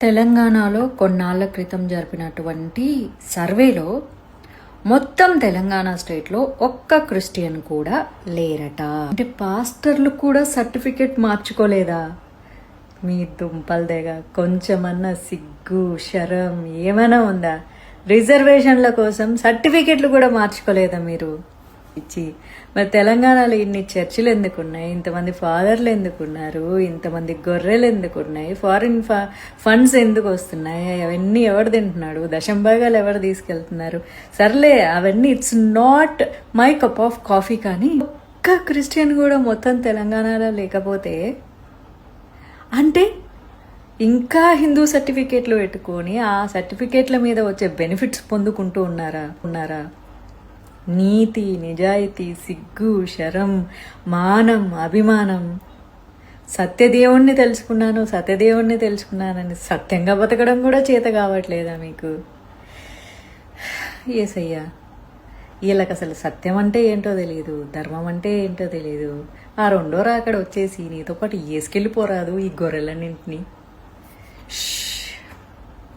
తెలంగాణలో కొన్నాళ్ల క్రితం జరిపినటువంటి సర్వేలో మొత్తం తెలంగాణ స్టేట్లో ఒక్క క్రిస్టియన్ కూడా లేరట. అంటే పాస్టర్లు కూడా సర్టిఫికెట్ మార్చుకోలేదా? మీ దుంపల్దేగా కొంచెమన్నా సిగ్గు శరం ఏమైనా ఉందా? రిజర్వేషన్ల కోసం సర్టిఫికెట్లు కూడా మార్చుకోలేదా మీరు? ఇచ్చి మరి తెలంగాణలో ఇన్ని చర్చిలు ఎందుకున్నాయి, ఇంతమంది ఫాదర్లు ఎందుకున్నారు, ఇంతమంది గొర్రెలు ఎందుకున్నాయి, ఫారిన్ ఫండ్స్ ఎందుకు వస్తున్నాయి, అవన్నీ ఎవరు తింటున్నాడు, దశంభాగాలు ఎవరు తీసుకెళ్తున్నారు? సర్లే అవన్నీ it's not my cup of coffee. కానీ ఒక్క క్రిస్టియన్ కూడా మొత్తం తెలంగాణలో లేకపోతే అంటే ఇంకా హిందూ సర్టిఫికేట్లు పెట్టుకొని ఆ సర్టిఫికేట్ల మీద వచ్చే బెనిఫిట్స్ పొందుకుంటూ ఉన్నారా? నీతి, నిజాయితీ, సిగ్గు, శరం, మానం, అభిమానం, సత్యదేవుణ్ణి తెలుసుకున్నానని సత్యంగా బతకడం కూడా చేత కావట్లేదా మీకు? యేసయ్యా, వీళ్ళకి అసలు సత్యం అంటే ఏంటో తెలియదు, ధర్మం అంటే ఏంటో తెలియదు. ఆ రెండో రాకడ వచ్చేసి నీతో పాటు ఏసుకెళ్ళిపోరాదు ఈ గొర్రెలన్నింటినీ.